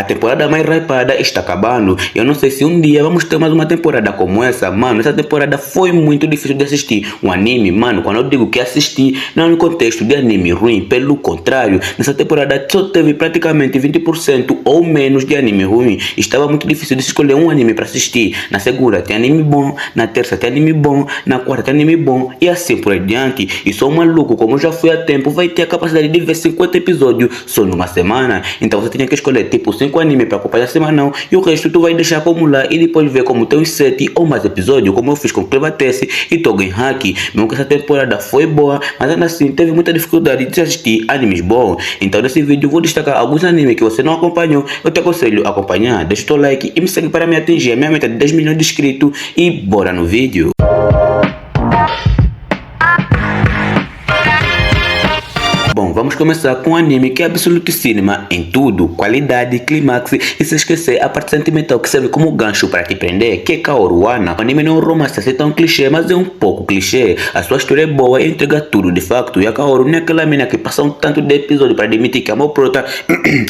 A temporada mais hypada está acabando. Eu não sei se um dia vamos ter mais uma temporada como essa, mano. Essa temporada foi muito difícil de assistir. Um anime, mano, quando eu digo que assisti, não no contexto de anime ruim, pelo contrário, nessa temporada só teve praticamente 20% ou menos de anime ruim. Estava muito difícil de escolher um anime para assistir. Na segunda tem anime bom, na terça tem anime bom, na quarta tem anime bom e assim por diante. E só um maluco, como já fui há tempo, vai ter a capacidade de ver 50 episódios só numa semana. Então você tinha que escolher tipo 5 anime para acompanhar semanal e o resto tu vai deixar acumular e depois ver como tem uns 7 ou mais episódios, como eu fiz com Clevatesse e Togen Hack. Mesmo que essa temporada foi boa, mas ainda assim teve muita dificuldade de assistir animes bons. Então nesse vídeo eu vou destacar alguns animes que você não acompanhou, eu te aconselho a acompanhar. Deixa o teu like e me segue para me atingir a minha meta de 10 milhões de inscritos e bora no vídeo. Bom, vamos começar com um anime que é Absolute Cinema em tudo, qualidade, clímax e se esquecer a parte sentimental que serve como gancho para te prender, que é Kaoru Ana. O anime não é um romance assim tão clichê, mas é um pouco clichê. A sua história é boa e entrega tudo de facto. E a Kaoru não é aquela mina que passa um tanto de episódio para admitir que é uma prota,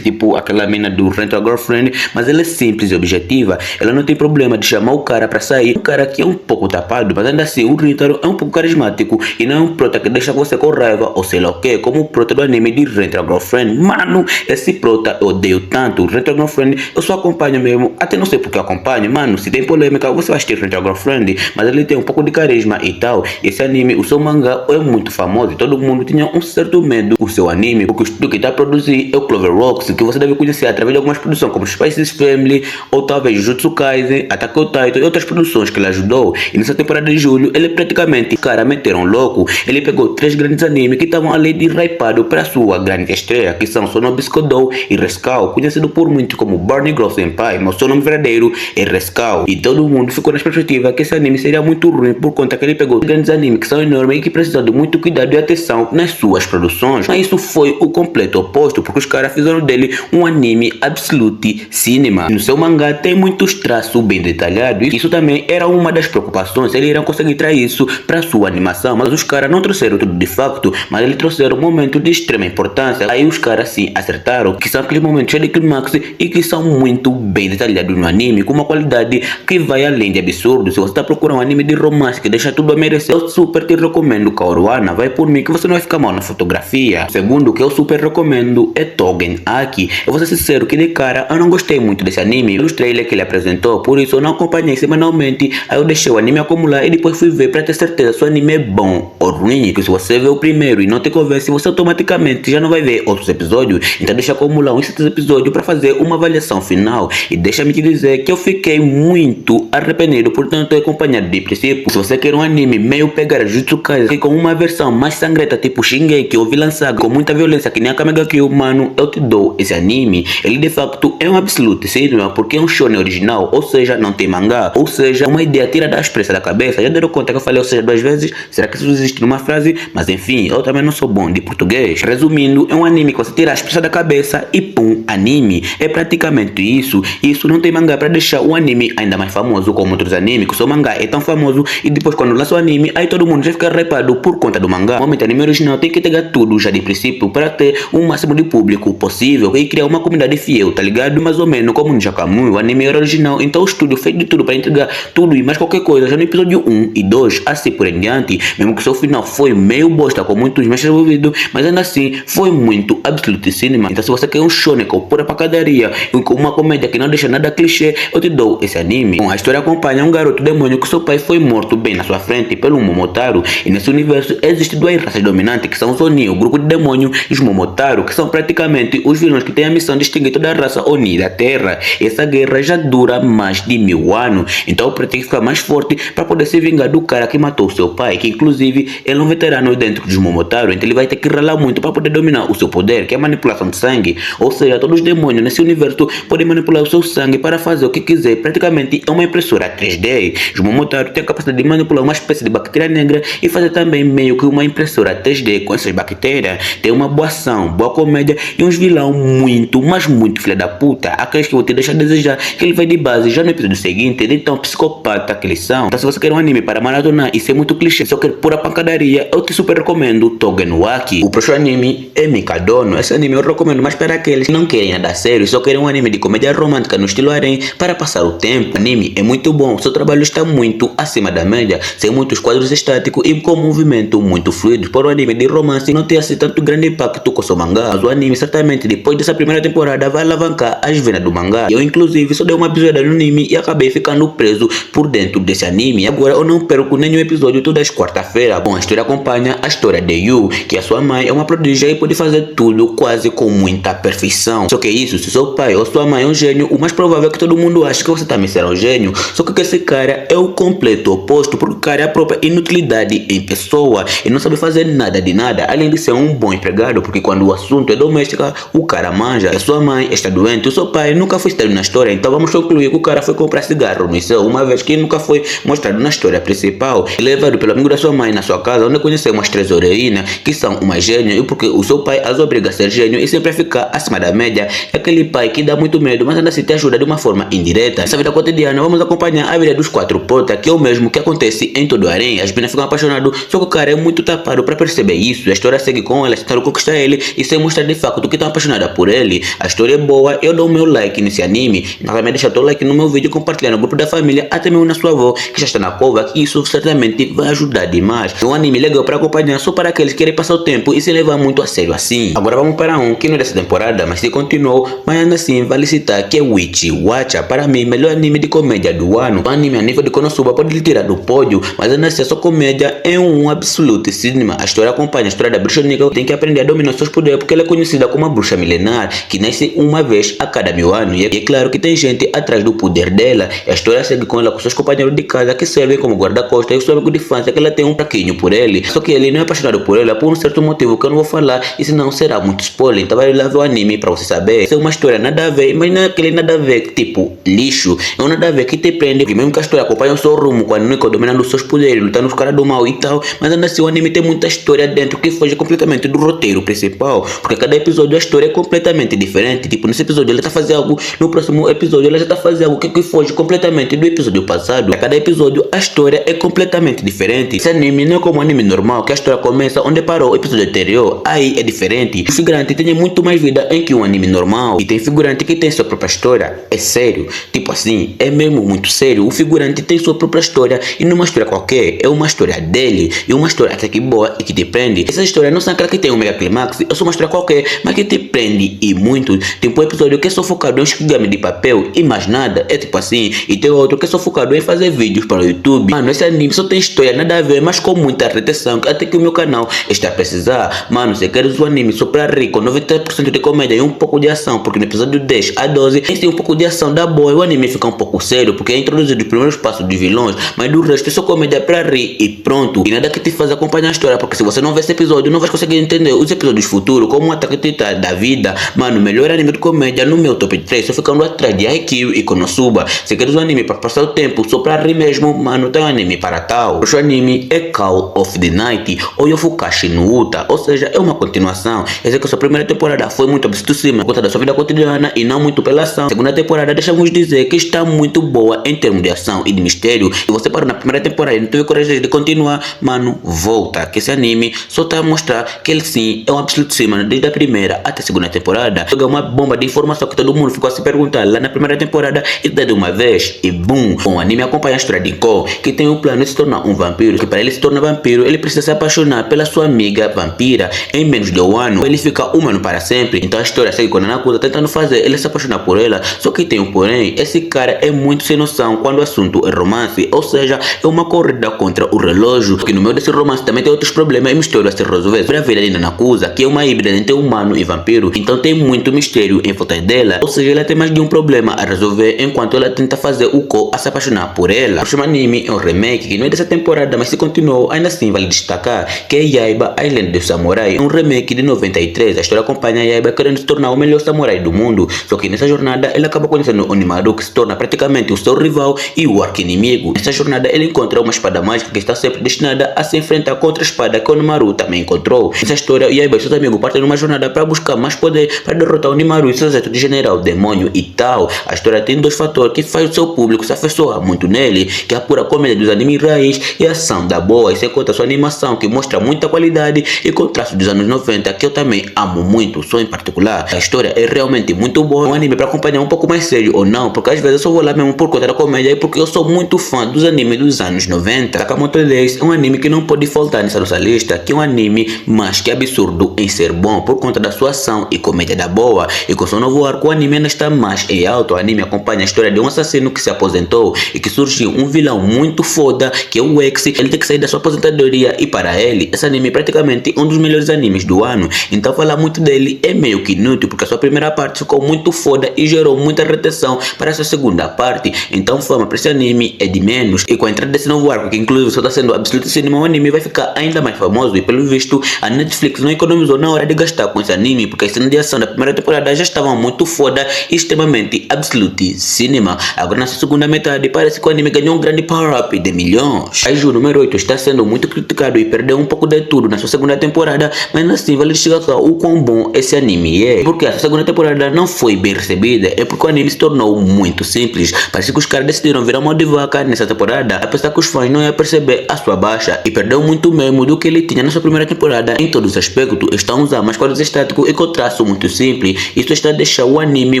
tipo aquela mina do Rent a Girlfriend, mas ela é simples e objetiva. Ela não tem problema de chamar o cara para sair. O cara que é um pouco tapado, mas ainda assim o Rintaro é um pouco carismático e não é um prota que deixa você com raiva ou sei lá o que, como o prota do anime de Rent a Girlfriend. Mano, esse prota eu odeio tanto. Rent a Girlfriend eu só acompanho mesmo, até não sei porque eu acompanho. Mano, se tem polêmica você vai assistir Rent a Girlfriend, mas ele tem um pouco de carisma e tal. Esse anime, o seu mangá é muito famoso e todo mundo tinha um certo medo do seu anime, porque o estúdio que está a produzir é o Cloverworks, que você deve conhecer através de algumas produções como Spice Family ou talvez Jujutsu Kaisen, Attack on Titan e outras produções que ele ajudou. E nessa temporada de julho ele praticamente, cara, meteram louco. Ele pegou 3 grandes animes que estavam além de hypado para sua grande estreia, que são Sonobu Skodou e Rescue, conhecido por muitos como Barney Girl Senpai, mas seu nome verdadeiro é Rescue. E todo mundo ficou na perspectiva que esse anime seria muito ruim por conta que ele pegou grandes animes que são enormes e que precisam de muito cuidado e atenção nas suas produções. Mas isso foi o completo oposto, porque os caras fizeram dele um anime Absolute Cinema. No seu mangá tem muitos traços bem detalhados e isso também era uma das preocupações, eles iriam conseguir trazer isso para sua animação, mas os caras não trouxeram tudo de facto, mas eles trouxeram um momento de extrema importância. Aí os caras sim acertaram, que são aqueles momentos cheios de climax e que são muito bem detalhados no anime, com uma qualidade que vai além de absurdo. Se você está procurando um anime de romance que deixa tudo a merecer, eu super te recomendo Kaoru Ana, vai por mim que você não vai ficar mal na fotografia. O segundo que eu super recomendo é Togen Aki. Eu vou ser sincero que de cara eu não gostei muito desse anime, pelos trailers que ele apresentou, por isso eu não acompanhei semanalmente, aí eu deixei o anime acumular e depois fui ver para ter certeza se o anime é bom ou ruim, que se você vê o primeiro e não te convence, você automaticamente já não vai ver outros episódios. Então deixa acumular uns 7 episódios para fazer uma avaliação final. E deixa-me te dizer que eu fiquei muito arrependido por tanto acompanhar de princípio. Se você quer um anime meio pegar Jujutsu Kaisen com uma versão mais sangrenta tipo Shingeki ou Vinland Saga com muita violência que nem a Kamega Kill, mano, eu te dou esse anime. Ele de facto é um absolute cinema porque é um shonen original, ou seja, não tem mangá, ou seja, uma ideia tira da expressa da cabeça. Já deram conta que eu falei ou seja 2 vezes? Será que isso existe numa frase? Mas enfim, eu também não sou bom de português. Resumindo, é um anime que você tira a expressa da cabeça e pum, anime. É praticamente isso. Isso não tem mangá para deixar o anime ainda mais famoso como outros animes, que o seu mangá é tão famoso e depois quando lança o anime, aí todo mundo já fica hypado por conta do mangá. Normalmente, anime original tem que pegar tudo já de princípio para ter o máximo de público possível e criar uma comunidade fiel, tá ligado? Mais ou menos como Ninja Kamui, o anime era original, então o estúdio fez de tudo para entregar tudo e mais qualquer coisa já no episódio 1 e 2, assim por em diante, mesmo que seu final foi meio bosta com muitos mestres envolvidos, mas ainda assim foi muito Absolute Cinema. Então se você quer um shonen com pura pancadaria e com uma comédia que não deixa nada clichê, eu te dou esse anime. Bom, a história acompanha um garoto demônio que seu pai foi morto bem na sua frente pelo Momotaro, e nesse universo existem 2 raças dominantes que são os Oni, o grupo de demônio, e os Momotaro, que são praticamente os vilões que têm a missão de extinguir toda a raça Oni da Terra. Essa guerra já dura mais de 1000 anos, então o preto tem que ficar mais forte para poder se vingar do cara que matou seu pai, que inclusive ele é um veterano dentro dos Momotaro, então ele vai ter que ralar muito para poder dominar o seu poder, que é a manipulação de sangue. Ou seja, todos os demônios nesse universo podem manipular o seu sangue para fazer o que quiser. Praticamente é uma impressora 3D. Os Momotaro têm a capacidade de manipular uma espécie de bactéria negra e fazer também meio que uma impressora 3D com essas bactérias. Tem uma boa ação, boa comédia e uns vilão muito, mas muito filha da puta. Aqueles que vão te deixar a desejar, que ele vai de base já no episódio seguinte, de tão psicopata que eles são. Então se você quer um anime para maratonar e ser muito clichê, só quer pura pancadaria, eu te super recomendo Togen Aki. O próximo anime é Mikadono. Esse anime eu recomendo mais para aqueles que não querem querem nada sério, só querem um anime de comédia romântica no estilo harém para passar o tempo. O anime é muito bom, seu trabalho está muito acima da média, sem muitos quadros estáticos e com movimento muito fluido. Por um anime de romance não tem assim tanto grande impacto com seu mangá, mas o anime certamente depois dessa primeira temporada vai alavancar as venas do mangá. Eu inclusive só dei uma episódio no anime e acabei ficando preso por dentro desse anime. Agora eu não perco nenhum episódio todas as quarta-feira. Bom, a história acompanha a história de Yu, que a sua mãe é uma prodígia e pode fazer tudo quase com muita perfeição. Só que isso, se seu pai ou sua mãe é um gênio, o mais provável é que todo mundo ache que você também será um gênio. Só que esse cara é o completo oposto, porque o cara é a própria inutilidade em pessoa e não sabe fazer nada de nada, além de ser um bom empregado, porque quando o assunto é doméstica, o cara manja. A sua mãe está doente, o seu pai nunca foi citado na história, então vamos concluir que o cara foi comprar cigarro no céu, uma vez que nunca foi mostrado na história principal. Ele é levado pelo amigo da sua mãe na sua casa, onde conheceu umas 3 heroínas que são uma gênio, e porque o seu pai as obriga a ser gênio e sempre a ficar acima da média. É aquele pai que dá muito medo, mas ainda assim te ajuda de uma forma indireta. Nessa vida cotidiana, vamos acompanhar a vida dos 4 portas, que é o mesmo que acontece em todo o harém. As meninas ficam apaixonadas, só que o cara é muito tapado para perceber isso. A história segue com elas tentando conquistar ele e sem mostrar de fato que estão apaixonadas por ele. A história é boa, eu dou o meu like nesse anime. Então também deixa teu like no meu vídeo, compartilhar no grupo da família, até mesmo na sua avó que já está na cova, que isso certamente vai ajudar demais. É um anime legal para acompanhar só para aqueles que querem passar o tempo e se levar muito a sério assim. Agora vamos para um que não é dessa temporada, mas se continuou, mas ainda assim vale citar, que é Witch Watcher. Para mim, melhor anime de comédia do ano. O anime a nível de Konosuba pode lhe tirar do pódio, mas ainda assim a sua comédia é um absolute cinema. A história acompanha a história da bruxa negra que tem que aprender a dominar seus poderes, porque ela é conhecida como uma bruxa milenar que nasce uma vez a cada 1000 anos. E é claro que tem gente atrás do poder dela. E a história segue com ela com seus companheiros de casa que servem como guarda-costas, e o seu amigo de infância que ela tem um fraquinho por ele. Só que ele não é apaixonado por ela por um certo motivo que eu não vou falar, e senão será muito spoiler. Então vai lá ver o anime pra você saber. Isso é uma história nada a ver, mas não é aquele nada a ver tipo lixo. É um nada a ver que te prende, porque mesmo que a história acompanha o seu rumo, com a Nico dominando os seus poderes, lutando os caras do mal e tal, mas ainda assim o anime tem muita história dentro que foge completamente do roteiro principal, porque cada episódio a história é completamente diferente. Tipo, nesse episódio ela tá fazendo algo, no próximo episódio ela já tá fazendo algo que foge completamente do episódio passado. A cada episódio a história é completamente diferente. Esse anime não é como um anime normal, que a história começa onde parou o episódio anterior. Aí é diferente. O figurante tem muito mais vida em que um anime normal, e tem figurante que tem sua própria história. É sério, tipo assim, é mesmo muito sério. O figurante tem sua própria história, e não é uma história qualquer, é uma história dele, e uma história até que boa e que te prende. Essas histórias não são aquelas que tem um mega climax, é só uma história qualquer, mas que te prende e muito. Tem um episódio que é só focado em shikigami de papel e mais nada, é tipo assim, e tem outro que é só focado em fazer vídeos para o YouTube. Mano, esse anime só tem história nada a ver, mas com muita retenção, até que o meu canal está a precisar. Mano, se queres um anime só para rir, com 90% de comédia e um pouco de ação, porque no episódio 10 a 12 tem um pouco de ação da boa, e o anime fica um pouco sério, porque é introduzido os primeiros passos dos vilões, mas do resto é só comédia para rir e pronto. E nada que te faz acompanhar a história, porque se você não ver esse episódio, não vai conseguir entender os episódios futuros, como um ataque titã da vida. Mano, melhor anime de comédia no meu top 3, só ficando atrás de Haikyuu e Konosuba. Se queres um anime para passar o tempo, só para rir mesmo, mano, tem um anime para tal. O outro anime é Call of the Night, ou Yofukashi no Uta, ou seja, é uma continuação. Essa que a sua primeira temporada foi muito obsessiva, conta da sua vida cotidiana e não muito pela ação. Segunda temporada, deixamos dizer que está muito boa em termos de ação e de mistério. Se você parou na primeira temporada e não teve coragem de continuar, mano, volta, que esse anime só tá a mostrar que ele sim é um absolute cinema desde a primeira até a segunda temporada. Joga uma bomba de informação que todo mundo ficou a se perguntar lá na primeira temporada e dá de uma vez e boom. Bom, o anime acompanha a história de Ko, que tem o plano de se tornar um vampiro, que para ele se tornar vampiro, ele precisa se apaixonar pela sua amiga vampira em menos de um ano. Ele fica humano para sempre. Então a história segue com a Nanakusa tentando fazer ele se apaixonar por ela, só que tem um porém, esse cara é muito sem noção quando o assunto é romance, ou seja, é uma corrida contra o relógio, que no meio desse romance também tem outros problemas e mistérios a se resolver. Sobre a vida de Nanakusa, que é uma híbrida entre humano e vampiro, então tem muito mistério em volta dela, ou seja, ela tem mais de um problema a resolver enquanto ela tenta fazer o Ko a se apaixonar por ela. O próximo anime é um remake que não é dessa temporada, mas se continuou, ainda assim vale destacar, que é Yaiba Island do Samurai, um remake de 93. A história acompanha a Yaiba querendo se tornar o melhor samurai do mundo, só que nessa jornada ela acaba conhecendo o Onimaru, que se torna praticamente o seu rival e o arqui-inimigo. Nessa jornada ele encontra uma espada mágica que está sempre destinada a se enfrentar contra a espada que o Onimaru também encontrou. Nessa história, Yaiba e seus amigos partem numa jornada para buscar mais poder para derrotar o Onimaru e seu exército de general, demônio e tal. A história tem dois fatores que faz o seu público se afeiçoar muito nele, que é a pura comédia dos animes raiz e a ação da boa, e sem contar sua animação que mostra muita qualidade e contraste dos anos 90, que eu também amo muito, só em particular. A história é realmente muito boa. Um anime para acompanhar um pouco mais sério ou não, porque às vezes eu só vou lá mesmo por conta da comédia e porque eu sou muito fã dos animes dos anos 90. Sakamoto Days é um anime que não pode faltar nessa nossa lista, que é um anime mais que absurdo em ser bom por conta da sua ação e comédia da boa. E com seu novo arco, o anime ainda está mais em alto. O anime acompanha a história de um assassino que se aposentou e que surgiu um vilão muito foda, que é o X. Ele tem que sair da sua aposentadoria e para ele, esse anime é praticamente um dos melhores animes do ano. Então falar muito dele é meio que inútil, porque a sua primeira parte ficou muito foda e gerou muita retenção para a sua segunda parte. Então fama para esse anime é de menos. E com a entrada desse novo arco, que inclusive só está sendo Absolute Cinema, o anime vai ficar ainda mais famoso. E pelo visto, a Netflix não economizou na hora de gastar com esse anime, porque as cenas de ação da primeira temporada já estavam muito foda e extremamente Absolute Cinema. Agora nessa segunda metade parece que o anime ganhou um grande power-up de milhões. Kaiju número 8 está sendo muito criticado e perdeu um pouco de tudo na sua segunda temporada, mas assim vale destacar o quão bom esse anime é. Porque a segunda temporada não foi bem recebida, é porque o anime se tornou muito simples. Parece que os caras decidiram virar mão de vaca nessa temporada, apesar que os fãs não iam perceber a sua baixa, e perdeu muito mesmo do que ele tinha na sua primeira temporada. Em todos os aspectos, estão usando mais quadros estáticos e com traço muito simples. Isso está a deixar o anime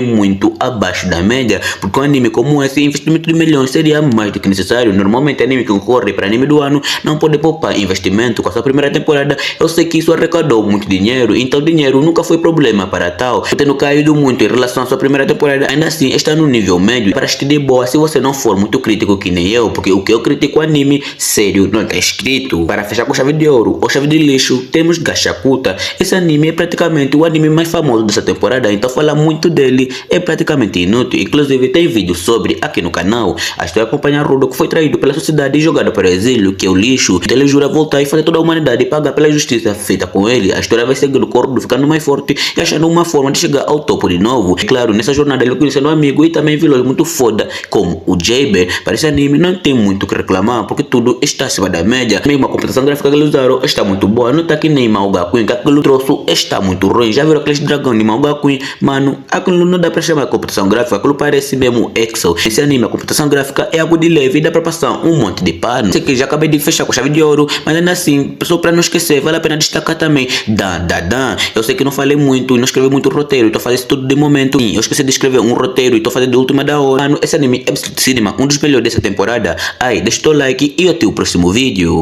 muito abaixo da média, porque um anime como esse, investimento de milhões seria mais do que necessário. Normalmente anime que concorre para anime do ano não pode poupar investimento. Com a sua primeira temporada, eu sei que isso arrecadou muito dinheiro, então dinheiro nunca foi problema para tal. Tendo caído muito em relação à sua primeira temporada, ainda assim está no nível médio para assistir de boa se você não for muito crítico que nem eu, porque o que eu critico anime sério não está escrito. Para fechar com chave de ouro ou chave de lixo, temos Gachakuta. Esse anime é praticamente o anime mais famoso dessa temporada, então falar muito dele é praticamente inútil. Inclusive tem vídeo sobre aqui no canal. A história acompanha Rudo, que foi traído pela sociedade e jogado para o exílio, que é o lixo. Então ele jura voltar e fazer toda a humanidade pagar pela justiça feita com ele. A história vai seguindo o Rudo ficando mais forte e achando uma forma de chegar ao topo de novo. E claro, nessa jornada ele conhecendo um amigo e também vilões muito foda como o Jayber. Para esse anime não tem muito o que reclamar, porque tudo está acima da média. Mesmo a computação gráfica que eles usaram está muito boa. Não está que nem Manga Queen, que aquele troço está muito ruim. Já viram aqueles dragão de Manga Queen? Mano, aquilo não dá para chamar de computação gráfica, aquilo parece mesmo Excel. Esse anime, a computação gráfica é algo de leve e dá para passar um monte de pano. Sei que já acabei de fechar com chave de ouro, mas ainda assim, só para não esquecer, vale a pena destacar também Dan. Eu sei que não falei muito e não escrevi muito roteiro, então fazer isso tudo de momento. Sim, eu esqueci de escrever um roteiro e estou fazendo de última da hora. Mano, esse anime é Absolute Cinema, um dos melhores dessa temporada. Aí, deixa o teu like e até o próximo vídeo.